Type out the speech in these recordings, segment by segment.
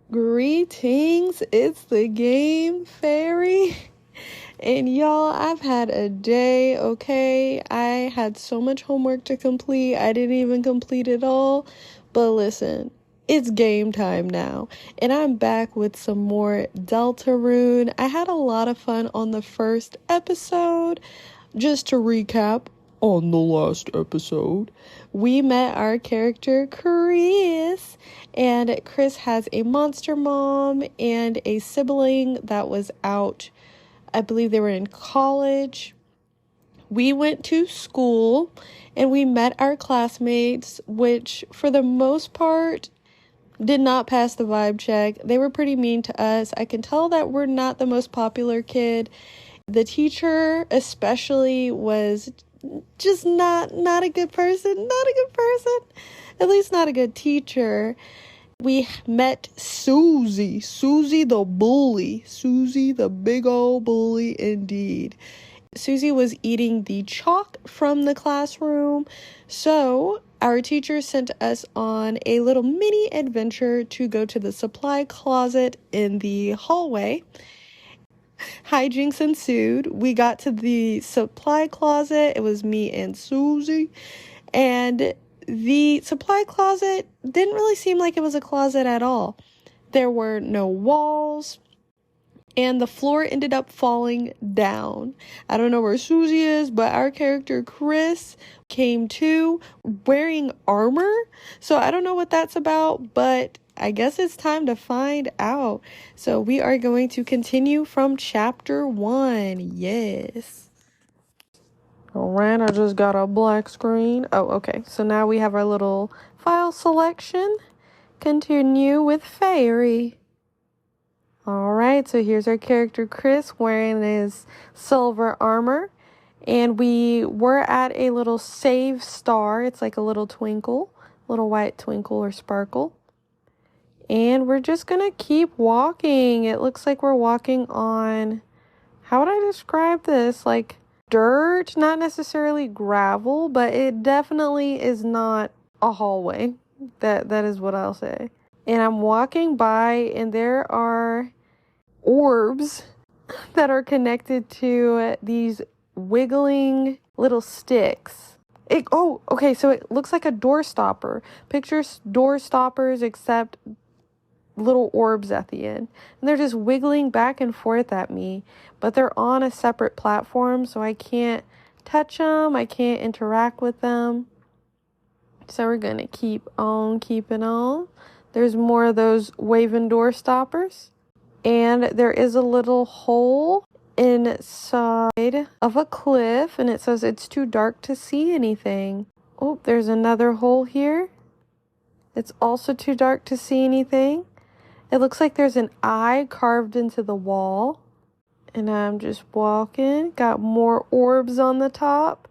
Greetings, it's the Game Faerie. And y'all, I've had a day, okay? I had so much homework to complete. I didn't even complete it all. But listen, it's game time now. And I'm back with some more Deltarune. I had a lot of fun on the first episode. Just to recap, on the last episode, we met our character Chris, and Chris has a monster mom and a sibling that was out. I believe they were in college. We went to school and we met our classmates, which for the most part did not pass the vibe check. They were pretty mean to us. I can tell that we're not the most popular kid. The teacher especially was just not a good person. At least not a good teacher. We met Susie the bully. Susie the big old bully indeed. Susie was eating the chalk from the classroom. So our teacher sent us on a little mini adventure to go to the supply closet in the hallway. Hijinks ensued. We got to the supply closet. It was me and Susie. And the supply closet didn't really seem like it was a closet at all. There were no walls. And the floor ended up falling down. I don't know where Susie is, but our character Chris came to wearing armor. So I don't know what that's about, but I guess it's time to find out. So we are going to continue from chapter 1. Yes. All right, I just got a black screen. Oh, okay. So now we have our little file selection. Continue with Fairy. All right, so here's our character Chris wearing his silver armor. And we were at a little save star. It's like a little twinkle, little white twinkle or sparkle. And we're just going to keep walking. It looks like we're walking on, how would I describe this? Like dirt, not necessarily gravel, but it definitely is not a hallway. That is what I'll say. And I'm walking by and there are orbs that are connected to these wiggling little sticks. Okay, so it looks like a door stopper. Picture door stoppers except little orbs at the end. And they're just wiggling back and forth at me. But they're on a separate platform, so I can't touch them. I can't interact with them. So we're going to keep on keeping on. There's more of those waving door stoppers. And there is a little hole inside of a cliff. And it says it's too dark to see anything. Oh, there's another hole here. It's also too dark to see anything. It looks like there's an eye carved into the wall. And I'm just walking. Got more orbs on the top.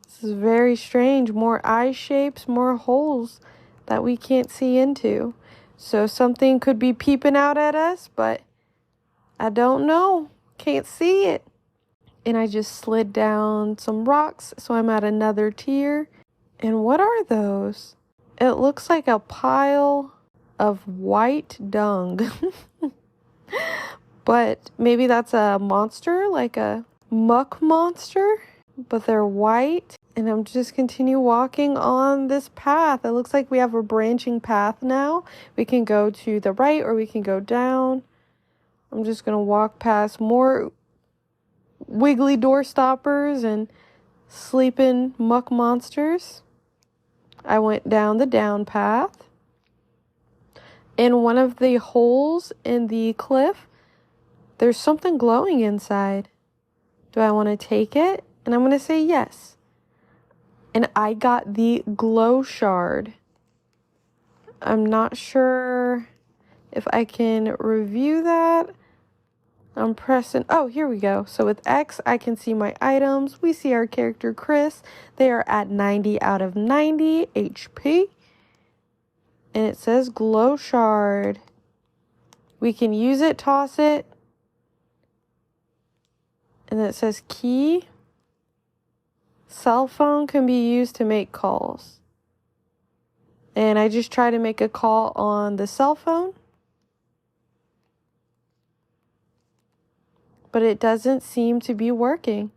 This is very strange. More eye shapes, more holes that we can't see into. So something could be peeping out at us, but I don't know. Can't see it. And I just slid down some rocks, so I'm at another tier. And what are those? It looks like a pile of white dung. But maybe that's a monster, like a muck monster. But they're white. And I'm just continue walking on this path. It looks like we have a branching path now. We can go to the right or we can go down. I'm just going to walk past more wiggly door stoppers and sleeping muck monsters. I went down the down path. In one of the holes in the cliff, there's something glowing inside. Do I want to take it? And I'm going to say yes. And I got the glow shard. I'm not sure if I can review that. I'm pressing. Oh, here we go. So with X, I can see my items. We see our character Chris. They are at 90 out of 90 HP. And it says glow shard. We can use it, toss it. And then it says key. Cell phone can be used to make calls. And I just try to make a call on the cell phone. but it doesn't seem to be working.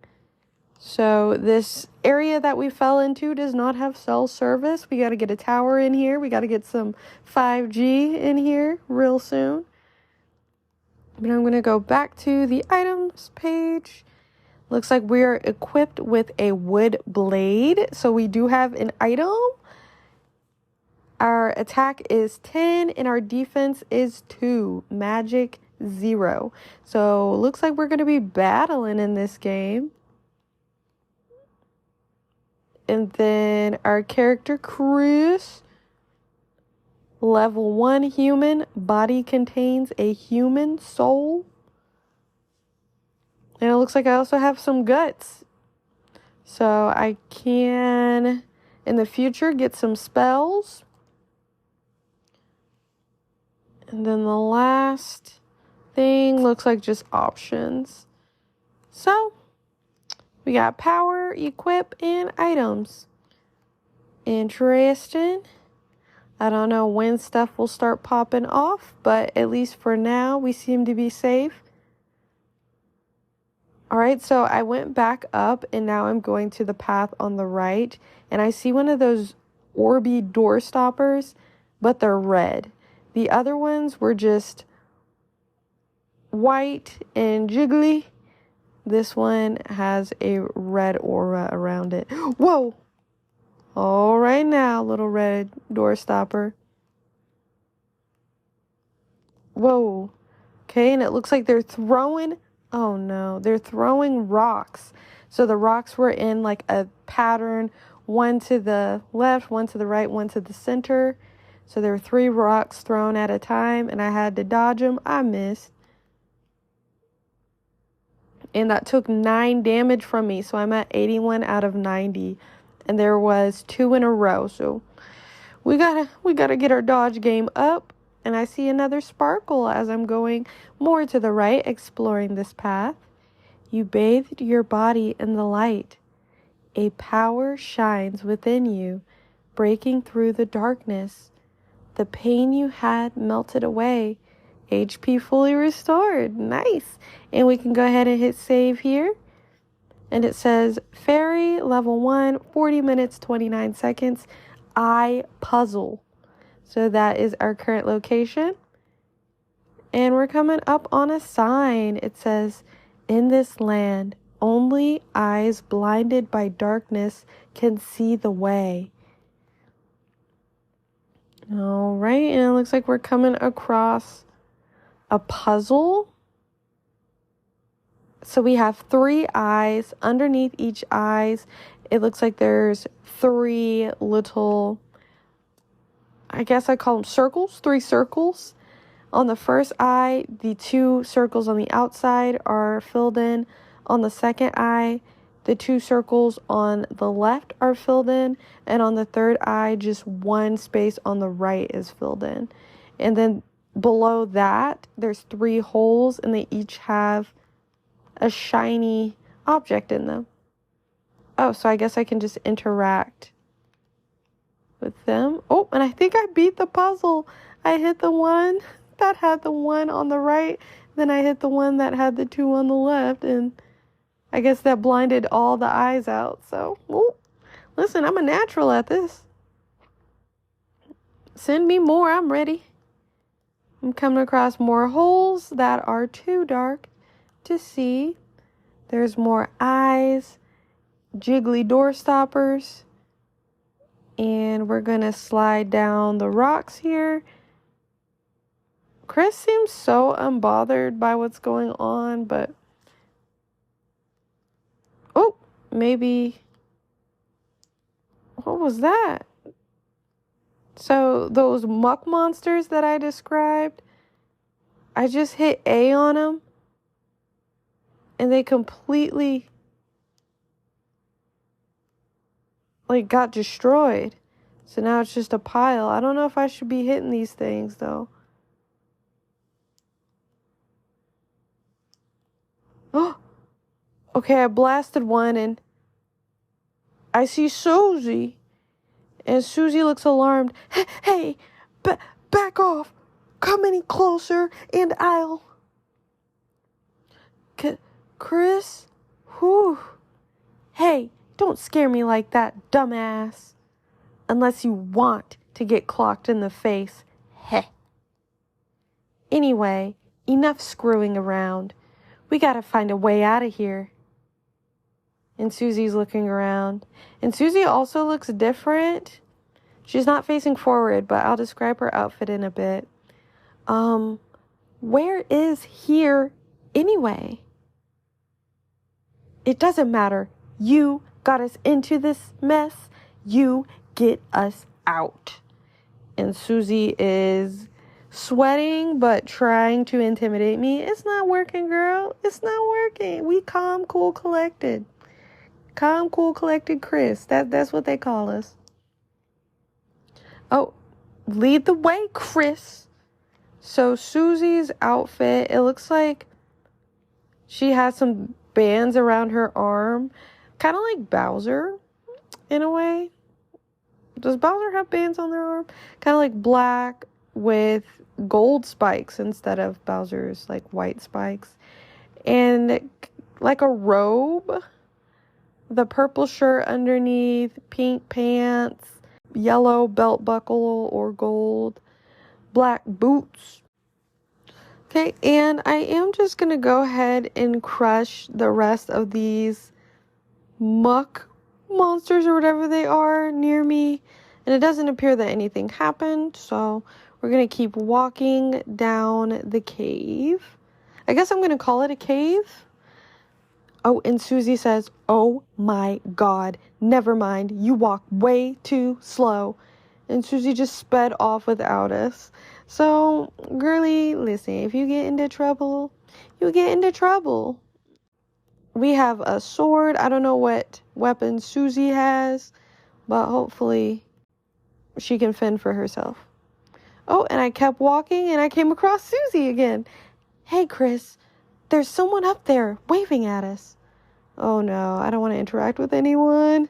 So this area that we fell into does not have cell service. We got to get a tower in here. We got to get some 5G in here real soon. But I'm going to go back to the items page. Looks like we're equipped with a wood blade. So we do have an item. Our attack is 10 and our defense is 2. Magic 0. So looks like we're going to be battling in this game. And then our character, Chris, level 1 human, body contains a human soul. And it looks like I also have some guts. So I can, in the future, get some spells. And then the last thing looks like just options. So we got power, equip, and items. Interesting. I don't know when stuff will start popping off, but at least for now, we seem to be safe. All right, so I went back up, and now I'm going to the path on the right, and I see one of those Orby door stoppers, but they're red. The other ones were just white and jiggly. This one has a red aura around it. Whoa! All right now, little red door stopper. Whoa. Okay, and it looks like they're throwing... Oh no, they're throwing rocks. So the rocks were in like a pattern, one to the left, one to the right, one to the center. So there were 3 rocks thrown at a time, and I had to dodge them. I missed. And that took 9 damage from me. So I'm at 81 out of 90. And there was 2 in a row. So we gotta get our dodge game up. And I see another sparkle as I'm going more to the right, exploring this path. You bathed your body in the light. A power shines within you, breaking through the darkness. The pain you had melted away. HP fully restored. Nice. And we can go ahead and hit save here. And it says, Faerie, level 1, 40 minutes, 29 seconds. I puzzle. So that is our current location. And we're coming up on a sign. It says, in this land, only eyes blinded by darkness can see the way. All right, and it looks like we're coming across a puzzle. So we have 3 eyes. Underneath each eyes, it looks like there's 3 little, I guess I call them circles, 3 circles. On the first eye, the 2 circles on the outside are filled in. On the second eye, the 2 circles on the left are filled in. And on the third eye, just 1 space on the right is filled in. And then below that, there's 3 holes, and they each have a shiny object in them. Oh, so I guess I can just interact with them. Oh, and I think I beat the puzzle. I hit the one that had the 1 on the right. Then I hit the one that had the 2 on the left. And I guess that blinded all the eyes out. So, listen, I'm a natural at this. Send me more. I'm ready. I'm coming across more holes that are too dark to see. There's more eyes, jiggly door stoppers. And we're going to slide down the rocks here. Chris seems so unbothered by what's going on, but... Oh, maybe... What was that? So those muck monsters that I described, I just hit A on them, and they completely... got destroyed. So now it's just a pile. I don't know if I should be hitting these things, though. Oh, okay, I blasted one, and I see Susie. And Susie looks alarmed. Hey, back off. Come any closer, and I'll... Chris? Whew. Hey, don't scare me like that, dumbass. Unless you want to get clocked in the face. Heh. Anyway, enough screwing around. We gotta find a way out of here. And Susie's looking around. And Susie also looks different. She's not facing forward, but I'll describe her outfit in a bit. Where is here anyway? It doesn't matter. You got us into this mess. You get us out. And Susie is sweating, but trying to intimidate me. It's not working, girl. It's not working. We calm, cool, collected. Calm, cool, collected Chris. That's what they call us. Oh, lead the way, Chris. So Susie's outfit, it looks like she has some bands around her arm. Kind of like Bowser, in a way. Does Bowser have bands on their arm? Kind of like black with gold spikes instead of Bowser's like white spikes. And like a robe. The purple shirt underneath, pink pants, yellow belt buckle or gold, black boots. Okay, and I am just going to go ahead and crush the rest of these muck monsters or whatever they are near me. And it doesn't appear that anything happened, so we're going to keep walking down the cave. I guess I'm going to call it a cave. Oh, and Susie says, "Oh my God, never mind. You walk way too slow." And Susie just sped off without us. So, girlie, listen, if you get into trouble, you get into trouble. We have a sword. I don't know what weapon Susie has, but hopefully she can fend for herself. Oh, and I kept walking and I came across Susie again. "Hey, Chris, there's someone up there waving at us." Oh no, I don't want to interact with anyone.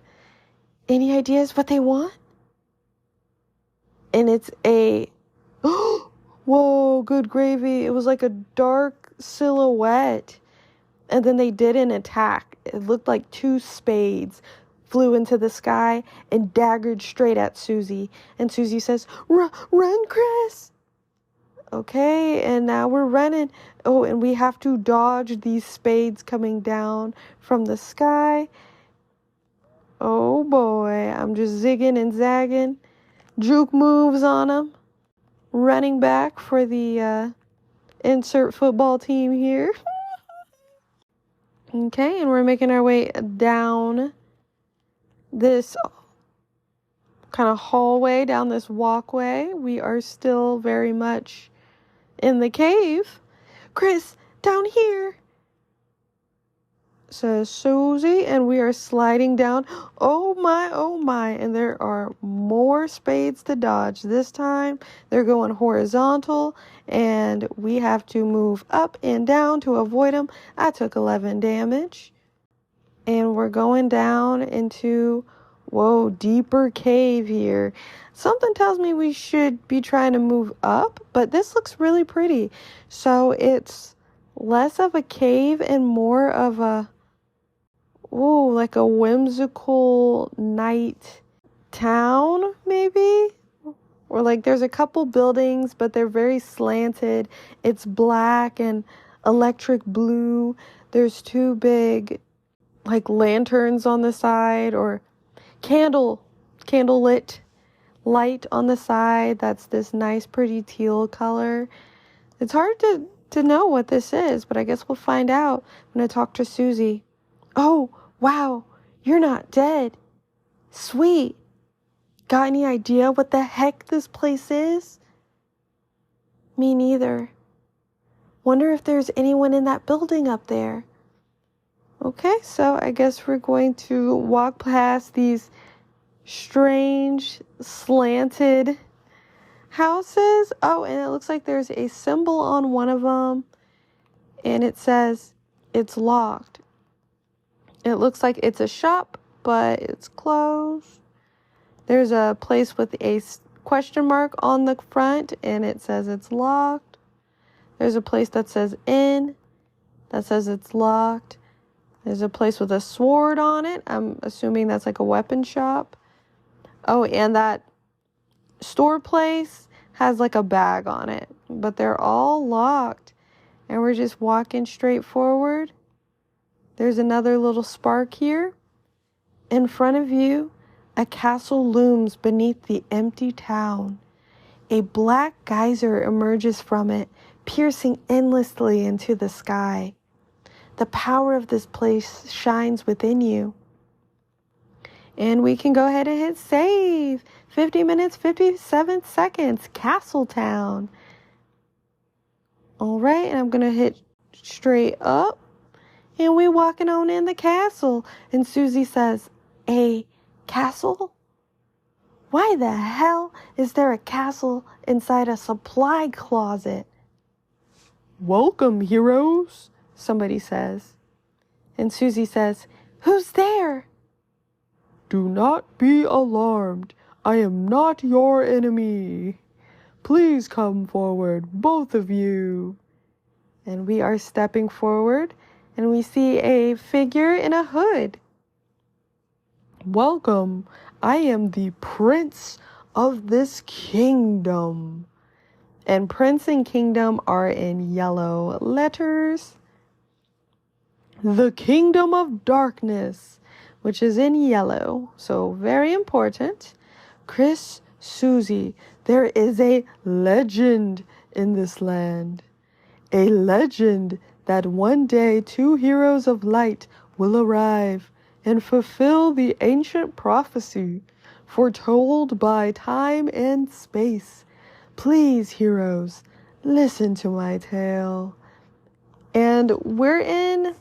Any ideas what they want? And it's a... Whoa, good gravy. It was like a dark silhouette. And then they did an attack. It looked like 2 spades flew into the sky and daggered straight at Susie. And Susie says, "Run, Chris." Okay, and now we're running. Oh, and we have to dodge these spades coming down from the sky. Oh boy, I'm just zigging and zagging. Juke moves on them. Running back for the insert football team here. Okay, and we're making our way down this kind of hallway, down this walkway. We are still very much in the cave. "Chris, down here," says Susie, and we are sliding down. Oh my, and there are more spades to dodge. This time they're going horizontal, and we have to move up and down to avoid them. I took 11 damage. And we're going down into, whoa, deeper cave here. Something tells me we should be trying to move up, but this looks really pretty. So it's less of a cave and more of a, ooh, like a whimsical night town, maybe? Or like there's a couple buildings, but they're very slanted. It's black and electric blue. There's 2 big like lanterns on the side, or candlelit light on the side. That's this nice pretty teal color. It's hard to know what this is, but I guess we'll find out when I talk to Susie. "Oh, wow, you're not dead. Sweet. Got any idea what the heck this place is?" "Me neither. Wonder if there's anyone in that building up there." Okay, so I guess we're going to walk past these strange slanted houses. Oh, and it looks like there's a symbol on one of them, and it says it's locked. It looks like it's a shop, but it's closed. There's a place with a question mark on the front, and it says it's locked. There's a place that says in, that says it's locked. There's a place with a sword on it. I'm assuming that's like a weapon shop. Oh, and that store place has like a bag on it. But they're all locked. And we're just walking straight forward. There's another little spark here. In front of you, a castle looms beneath the empty town. A black geyser emerges from it, piercing endlessly into the sky. The power of this place shines within you. And we can go ahead and hit save. 50 minutes, 57 seconds. Castletown. All right, and I'm going to hit straight up. And we're walking on in the castle. And Susie says, a castle? Why the hell is there a castle inside a supply closet? Welcome, heroes, somebody says. And Susie says, who's there? Do not be alarmed. I am not your enemy. Please come forward, both of you. And we are stepping forward, and we see a figure in a hood. Welcome. I am the prince of this kingdom. And prince and kingdom are in yellow letters. The kingdom of darkness, which is in yellow. So very important. Chris, Susie, there is a legend in this land. A legend that one day 2 heroes of light will arrive and fulfill the ancient prophecy foretold by time and space. Please, heroes, listen to my tale. And we're in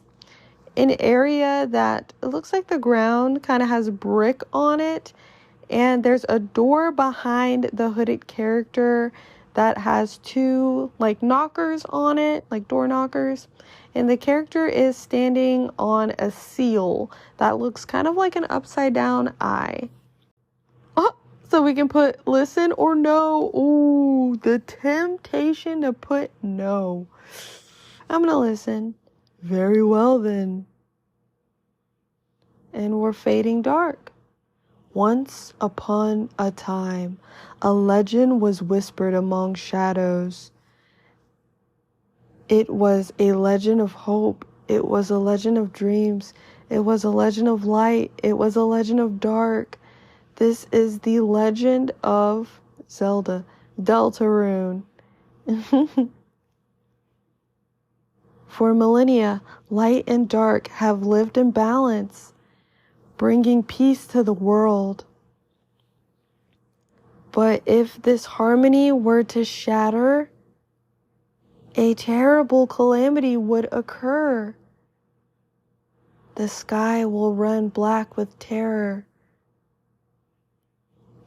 an area that it looks like the ground kind of has brick on it. And there's a door behind the hooded character that has 2 like knockers on it, like door knockers. And the character is standing on a seal that looks kind of like an upside down eye. Oh, so we can put listen or no. Ooh, the temptation to put no. I'm going to listen. Very well then. And we're fading dark. Once upon a time, a legend was whispered among shadows. It was a legend of hope. It was a legend of dreams. It was a legend of light. It was a legend of dark. This is the legend of Zelda, Deltarune. For millennia, light and dark have lived in balance, bringing peace to the world. But if this harmony were to shatter, a terrible calamity would occur. The sky will run black with terror,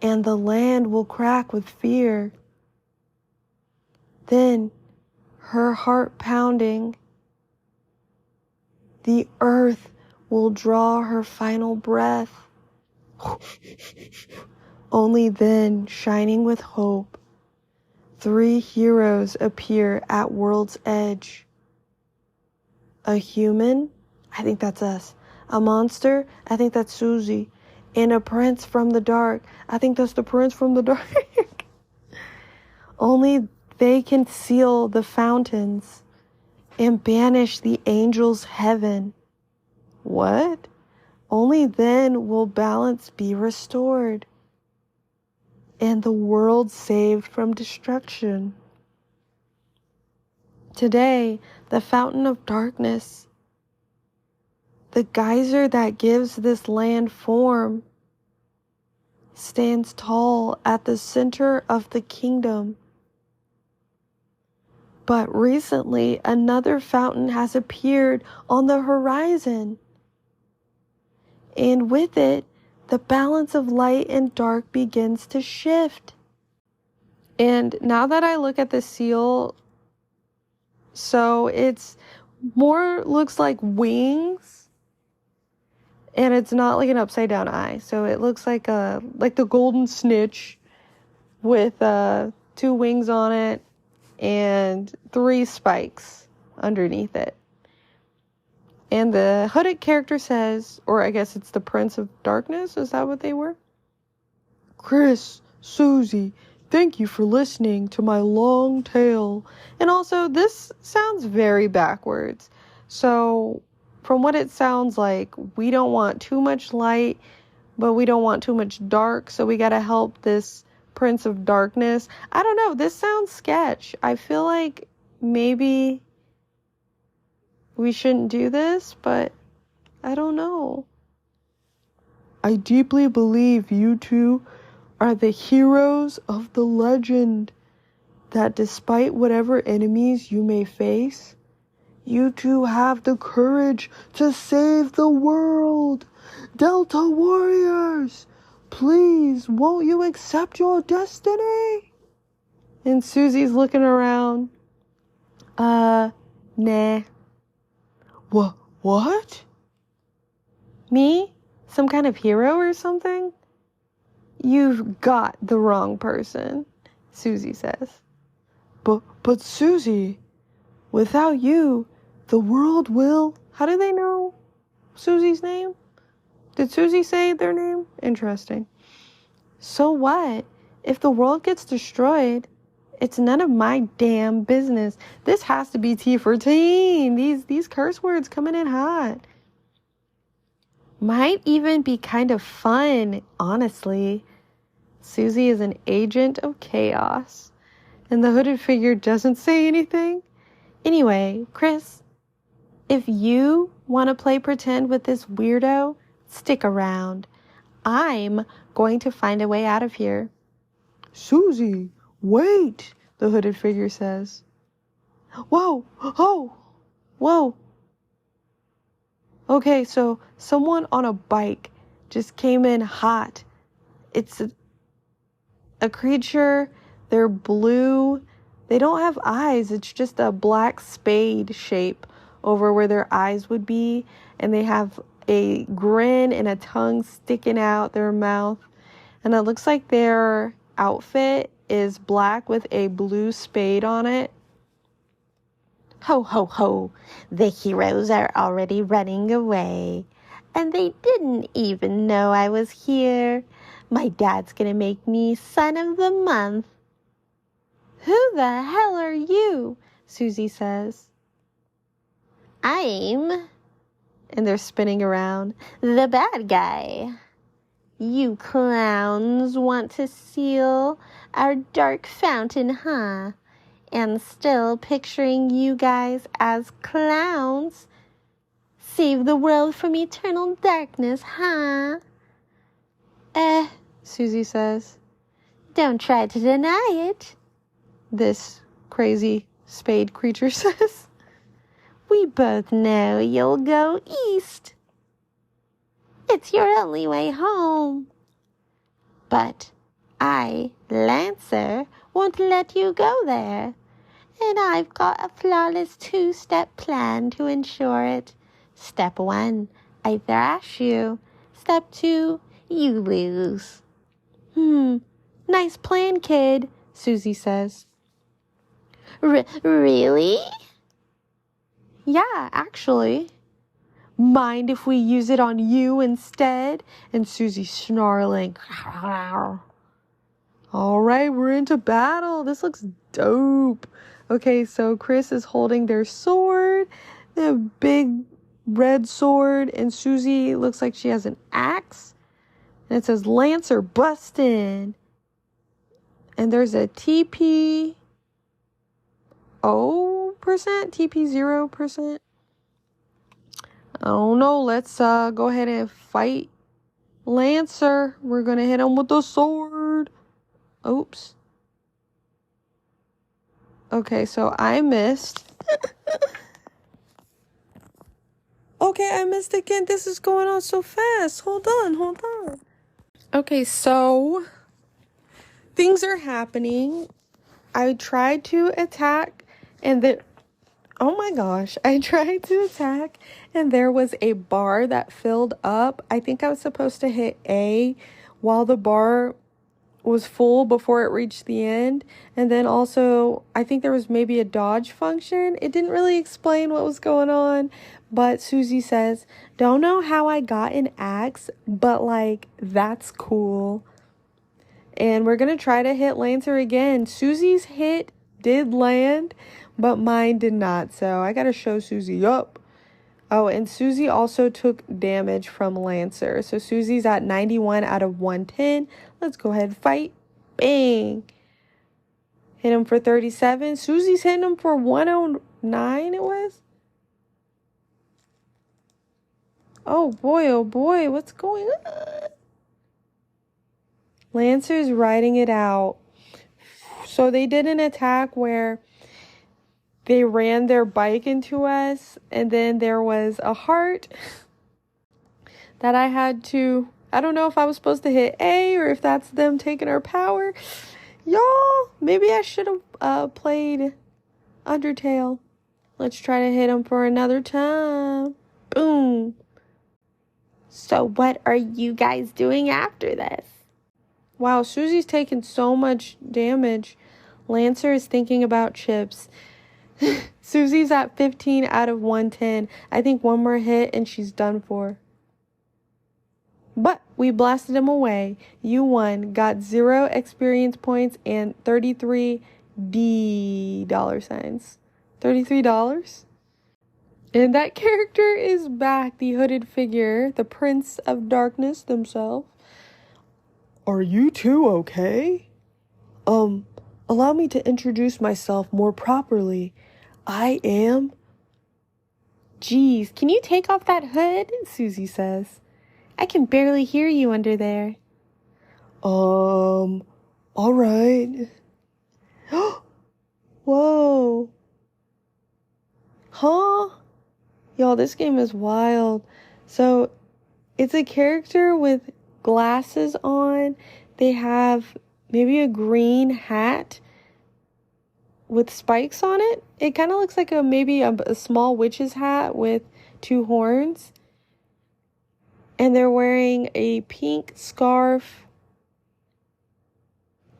and the land will crack with fear. Then, her heart pounding, the earth will draw her final breath. Only then, shining with hope, 3 heroes appear at world's edge. A human, I think that's us. A monster, I think that's Susie. And a prince from the dark, I think that's the prince from the dark. Only they can seal the fountains and banish the angels' heaven. What? Only then will balance be restored and the world saved from destruction. Today, the fountain of darkness, the geyser that gives this land form, stands tall at the center of the kingdom. But recently, another fountain has appeared on the horizon. And with it, the balance of light and dark begins to shift. And now that I look at the seal, so it's more looks like wings, and it's not like an upside down eye. So it looks like the golden snitch with 2 wings on it and 3 spikes underneath it. And the hooded character says, or I guess it's the Prince of Darkness. Is that what they were? Chris, Susie, thank you for listening to my long tale. And also, this sounds very backwards. So, from what it sounds like, we don't want too much light, but we don't want too much dark. So we got to help this Prince of Darkness. I don't know. This sounds sketch. I feel like maybe we shouldn't do this, but I don't know. I deeply believe you two are the heroes of the legend, that despite whatever enemies you may face, you two have the courage to save the world. Delta warriors, please, won't you accept your destiny? And Susie's looking around. Nah. What? Me? Some kind of hero or something? You've got the wrong person, Susie says. But Susie, without you, the world will... How do they know Susie's name? Did Susie say their name? Interesting. So what? If the world gets destroyed, it's none of my damn business. This has to be T for teen. These curse words coming in hot. Might even be kind of fun, honestly. Susie is an agent of chaos. And the hooded figure doesn't say anything. Anyway, Chris, if you want to play pretend with this weirdo, stick around. I'm going to find a way out of here. Susie, wait, the hooded figure says. Whoa, oh, whoa. Okay, so someone on a bike just came in hot. It's a creature. They're blue. They don't have eyes. It's just a black spade shape over where their eyes would be. And they have a grin and a tongue sticking out their mouth. And it looks like their outfit is black with a blue spade on it. Ho, ho, ho. The heroes are already running away. And they didn't even know I was here. My dad's gonna make me son of the month. Who the hell are you? Susie says. I'm... And they're spinning around. The bad guy. You clowns want to steal our dark fountain, huh? And still picturing you guys as clowns. Save the world from eternal darkness, huh? Susie says. Don't try to deny it. This crazy spade creature says. We both know you'll go east. It's your only way home. But I, Lancer, won't let you go there. And I've got a flawless 2-step plan to ensure it. Step 1, I thrash you. Step 2, you lose. Nice plan, kid, Susie says. Really? Yeah, actually. Mind if we use it on you instead? And Susie snarling. All right, we're into battle. This looks dope. Okay, so Chris is holding their sword, the big red sword, and Susie looks like she has an axe. And it says Lancer bustin'. And there's a TP 0%, TP 0%. I don't know. Let's go ahead and fight Lancer. We're going to hit him with the sword. Oops. Okay, so I missed. Okay, I missed again. This is going on so fast. Hold on. Okay, so things are happening. I tried to attack and then... Oh my gosh, I tried to attack and there was a bar that filled up. I think I was supposed to hit A while the bar was full before it reached the end. And then also, I think there was maybe a dodge function. It didn't really explain what was going on. But Susie says, don't know how I got an axe, but like, that's cool. And we're going to try to hit Lancer again. Susie's hit did land, but mine did not. So I got to show Susie up. Oh, and Susie also took damage from Lancer. So Susie's at 91 out of 110. Let's go ahead and fight. Bang. Hit him for 37. Susie's hitting him for 109 it was. Oh boy, what's going on? Lancer's riding it out. So they did an attack where they ran their bike into us, and then there was a heart that I had to, I don't know if I was supposed to hit A or if that's them taking our power. Y'all, maybe I should have played Undertale. Let's try to hit him for another time. Boom. So what are you guys doing after this? Wow, Susie's taking so much damage. Lancer is thinking about chips. Susie's at 15 out of 110. I think one more hit and she's done for. But we blasted him away. You won. Got 0 experience points and 33 dollar signs. $33? And that character is back. The hooded figure. The Prince of Darkness themselves. Are you two okay? Allow me to introduce myself more properly. I am... Geez, can you take off that hood? Susie says. I can barely hear you under there. All right. Whoa. Huh? Y'all, this game is wild. So, it's a character with glasses on. They have maybe a green hat with spikes on it. It kind of looks like maybe a small witch's hat with 2 horns. And they're wearing a pink scarf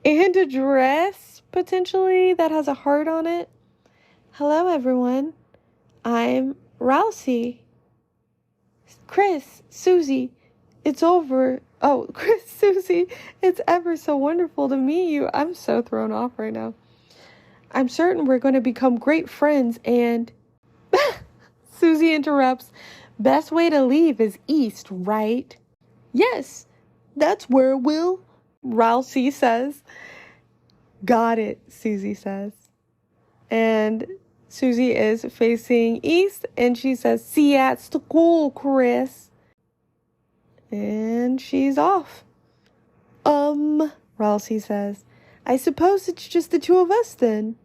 and a dress, potentially, that has a heart on it. Hello, everyone. I'm Rousey. Chris, Susie, it's over. Oh, Chris, Susie, it's ever so wonderful to meet you. I'm so thrown off right now. I'm certain we're going to become great friends and... Susie interrupts. Best way to leave is east, right? Yes, that's where we'll... Rousey says. Got it, Susie says. And Susie is facing east and she says, see ya at school, Chris. And she's off. Rousey says, I suppose it's just the 2 of us then.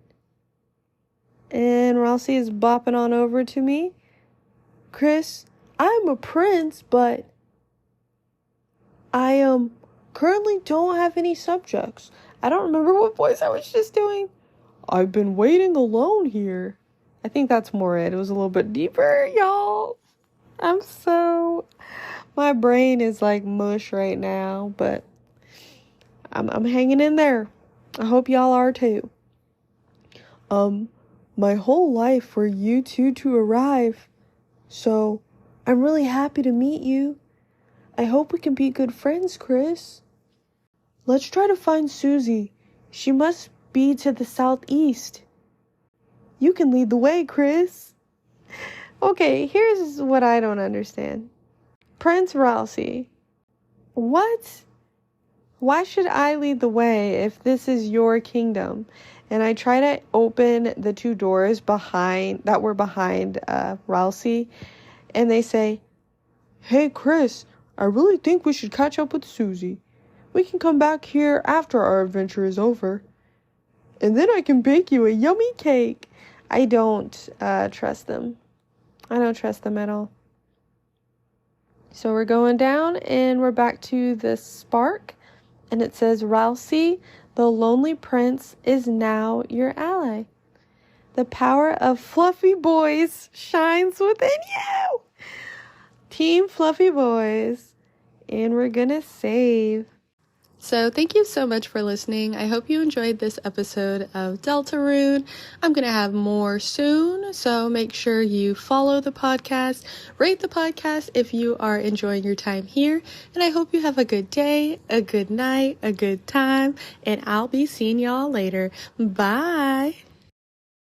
And Rousey is bopping on over to me. Chris, I'm a prince, but I currently don't have any subjects. I don't remember what voice I was just doing. I've been waiting alone here. I think that's more it. It was a little bit deeper, y'all. My brain is like mush right now, but I'm hanging in there. I hope y'all are too. My whole life for you two to arrive. So, I'm really happy to meet you. I hope we can be good friends, Chris. Let's try to find Susie. She must be to the southeast. You can lead the way, Chris. Okay, here's what I don't understand. Prince Rousey. What? Why should I lead the way if this is your kingdom? And I try to open the 2 doors that were behind Rousey. And they say, hey, Chris, I really think we should catch up with Susie. We can come back here after our adventure is over. And then I can bake you a yummy cake. I don't trust them. I don't trust them at all. So we're going down and we're back to the spark. And it says, Rousey, the lonely prince is now your ally. The power of fluffy boys shines within you. Team Fluffy Boys. And we're gonna save. So thank you so much for listening. I hope you enjoyed this episode of Deltarune. I'm going to have more soon, so make sure you follow the podcast, rate the podcast if you are enjoying your time here, and I hope you have a good day, a good night, a good time, and I'll be seeing y'all later. Bye!